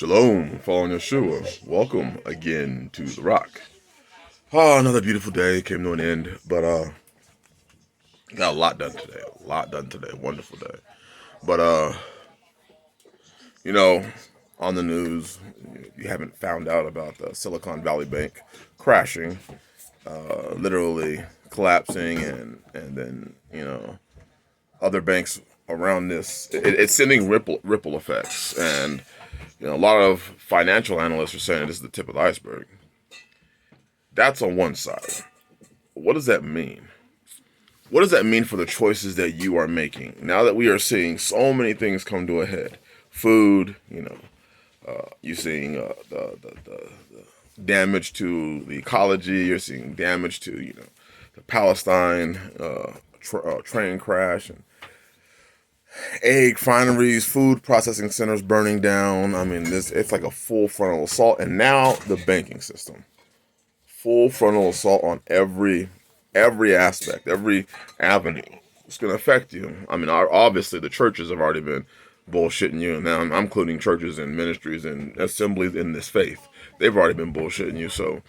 Shalom, following Yeshua. Welcome again to The Rock. Oh, another beautiful day came to an end, but got a lot done today. Wonderful day. But you know, on the news, you haven't found out about the Silicon Valley Bank crashing, literally collapsing, and then other banks around this. It's sending ripple effects, and a lot of financial analysts are saying this is the tip of the iceberg. That's on one side. What does that mean? What does that mean for the choices that you are making? Now that we are seeing so many things come to a head, food, you're seeing the damage to the ecology. You're seeing damage to the Palestine train crash, and egg fineries, food processing centers burning down. I mean, it's like a full frontal assault. And now the banking system. Full frontal assault on every aspect, every avenue. It's going to affect you. I mean, obviously the churches have already been bullshitting you. And now I'm including churches and ministries and assemblies in this faith. They've already been bullshitting you. So,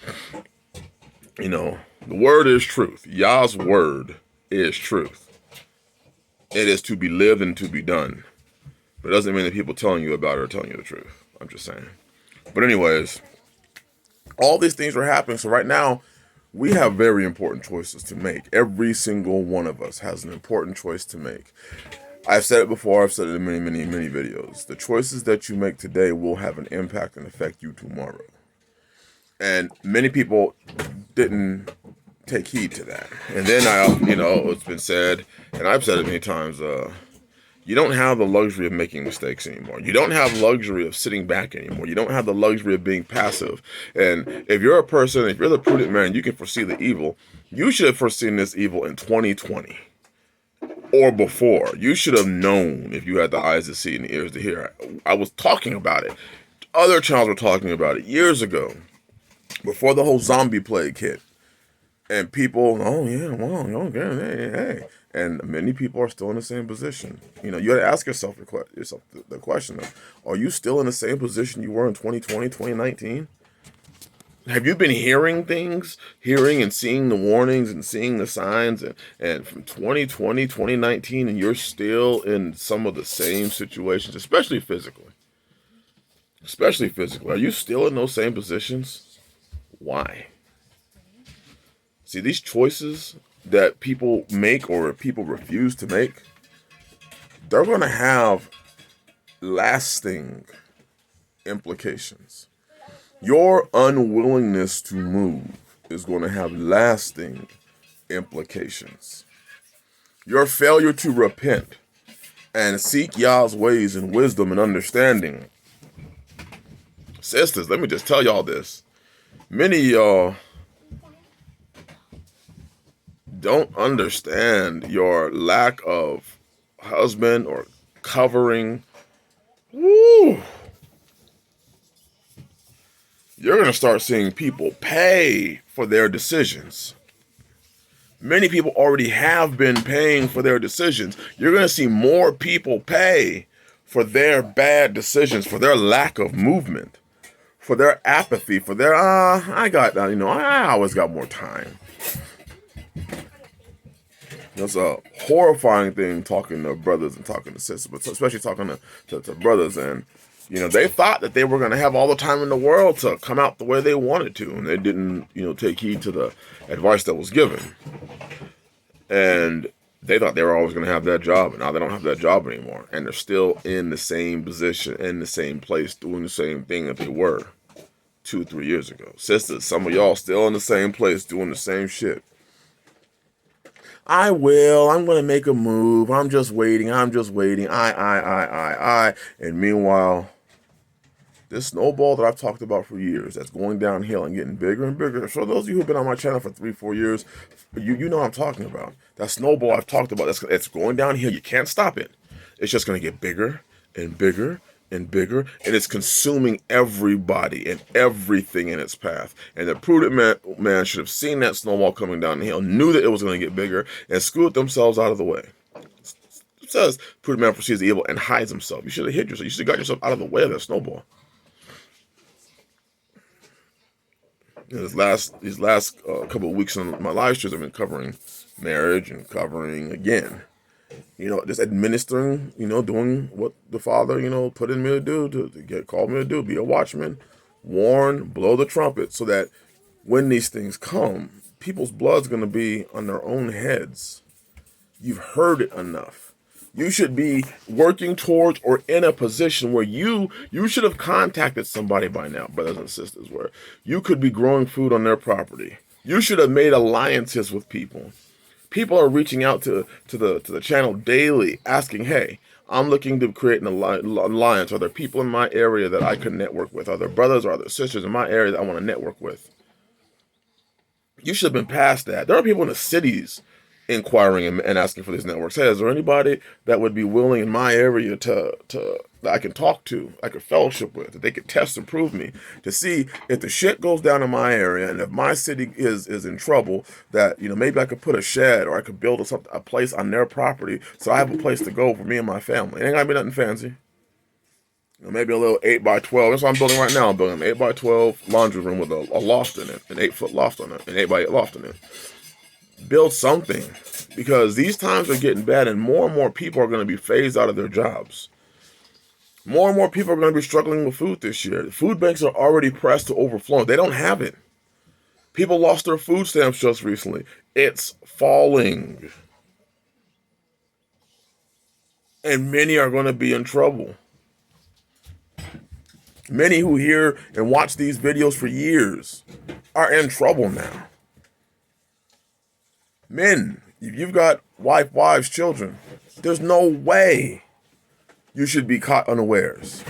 the word is truth. Yah's word is truth. It is to be lived and to be done. But it doesn't mean that people telling you about it are telling you the truth. I'm just saying. But anyways, all these things are happening. So right now, we have very important choices to make. Every single one of us has an important choice to make. I've said it before. I've said it in many videos. The choices that you make today will have an impact and affect you tomorrow. And many people didn't take heed to that. And then it's been said, and I've said it many times, you don't have the luxury of making mistakes anymore. You don't have the luxury of sitting back anymore. You don't have the luxury of being passive. And if you're the prudent man, you can foresee the evil. You should have foreseen this evil in 2020 or before. You should have known if you had the eyes to see and the ears to hear. I was talking about it. Other channels were talking about it years ago, before the whole zombie plague hit. And people, hey. And many people are still in the same position. You got to ask yourself the question of, are you still in the same position you were in 2020, 2019? Have you been hearing and seeing the warnings and seeing the signs and from 2020, 2019, and you're still in some of the same situations, especially physically? Are you still in those same positions? Why? See, these choices that people make or people refuse to make, they're going to have lasting implications. Your unwillingness to move is going to have lasting implications. Your failure to repent and seek Yah's ways and wisdom and understanding. Sisters, let me just tell y'all this. Many of y'all don't understand your lack of husband or covering. Woo! You're going to start seeing people pay for their decisions. Many people already have been paying for their decisions. You're going to see more people pay for their bad decisions, for their lack of movement, for their apathy, for their, I always got more time. It's a horrifying thing talking to brothers and talking to sisters, but especially talking to brothers. And, they thought that they were going to have all the time in the world to come out the way they wanted to. And they didn't, take heed to the advice that was given. And they thought they were always going to have that job. And now they don't have that job anymore. And they're still in the same position, in the same place, doing the same thing that they were 2-3 years ago. Sisters, some of y'all still in the same place, doing the same shit. I'm going to make a move. I'm just waiting. I. And meanwhile, this snowball that I've talked about for years, that's going downhill and getting bigger and bigger. So those of you who've been on my channel for 3-4 years, you know what I'm talking about. That snowball I've talked about, it's going downhill. You can't stop it. It's just going to get bigger and bigger and bigger, and it's consuming everybody and everything in its path. And the prudent man should have seen that snowball coming down the hill, knew that it was going to get bigger, and screwed themselves out of the way. It says, prudent man foresees the evil and hides himself. You should have hid yourself. You should have got yourself out of the way of that snowball. These last couple of weeks on my live streams, I've been covering marriage and covering again, just administering, doing what the Father, put in me to do, to get called me to do, be a watchman, warn, blow the trumpet, so that when these things come, people's blood's going to be on their own heads. You've heard it enough. You should be working towards or in a position where you should have contacted somebody by now, brothers and sisters, where you could be growing food on their property. You should have made alliances with people. People are reaching out to the channel daily asking, hey, I'm looking to create an alliance. Are there people in my area that I could network with? Are there brothers or are there sisters in my area that I want to network with? You should have been past that. There are people in the cities inquiring and asking for these networks. Hey, is there anybody that would be willing in my area to that I can talk to, I could fellowship with, that they could test and prove me, to see if the shit goes down in my area and if my city is in trouble, that maybe I could put a shed or I could build a place on their property so I have a place to go for me and my family. It ain't gotta be nothing fancy. Maybe a little 8x12. That's what I'm building right now. I'm building an 8x12 laundry room with a loft in it, an 8-foot loft on it, an 8x8 loft in it. Build something, because these times are getting bad and more people are going to be phased out of their jobs. More and more people are going to be struggling with food this year. The food banks are already pressed to overflowing. They don't have it. People lost their food stamps just recently. It's falling. And many are going to be in trouble. Many who hear and watch these videos for years are in trouble now. Men, if you've got wives, children, there's no way you should be caught unawares.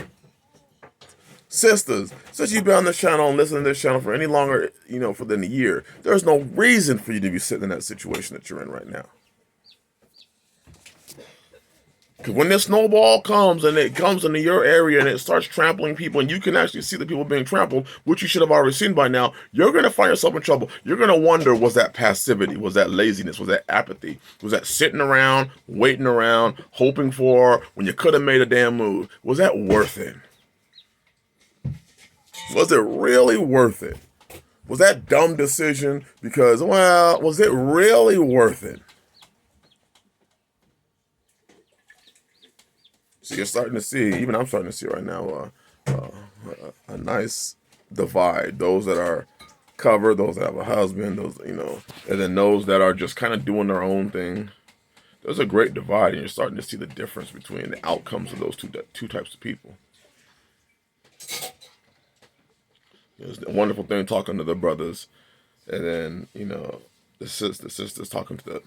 Sisters, since you've been on this channel and listening to this channel for any longer, for than a year, there's no reason for you to be sitting in that situation that you're in right now. Because when this snowball comes and it comes into your area and it starts trampling people and you can actually see the people being trampled, which you should have already seen by now, you're going to find yourself in trouble. You're going to wonder, was that passivity? Was that laziness? Was that apathy? Was that sitting around, waiting around, hoping for when you could have made a damn move? Was that worth it? Was it really worth it? Was that dumb decision because, was it really worth it? So you're starting to see, even I'm starting to see right now, a nice divide. Those that are covered, those that have a husband, those, and then those that are just kind of doing their own thing. There's a great divide, and you're starting to see the difference between the outcomes of those two types of people. It's a wonderful thing talking to the brothers, and then, the sisters talking to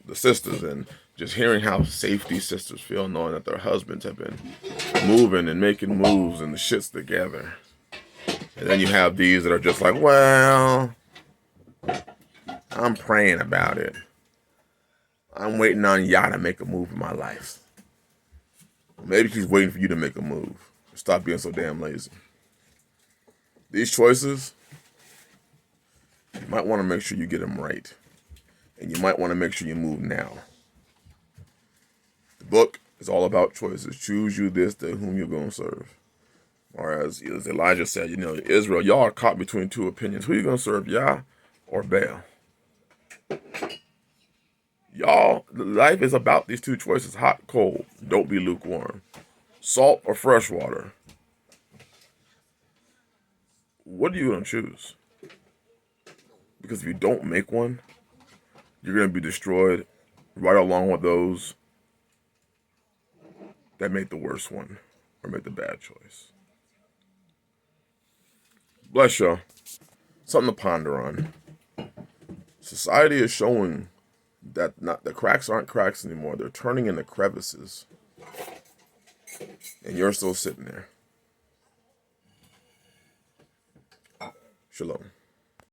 the sisters, and just hearing how safe these sisters feel knowing that their husbands have been moving and making moves and the shit's together. And then you have these that are just like, well, I'm praying about it. I'm waiting on Yah to make a move in my life. Maybe she's waiting for you to make a move. Stop being so damn lazy. These choices, you might want to make sure you get them right. And you might want to make sure you move now. The book is all about choices. Choose you this day whom you're going to serve. Or as Elijah said, Israel, y'all are caught between two opinions. Who are you going to serve, Yah or Baal? Y'all, life is about these two choices, hot, cold. Don't be lukewarm. Salt or fresh water. What are you going to choose? Because if you don't make one, you're going to be destroyed right along with those that made the worst one or made the bad choice. Bless y'all. Something to ponder on. Society is showing that the cracks aren't cracks anymore. They're turning into crevices. And you're still sitting there. Shalom.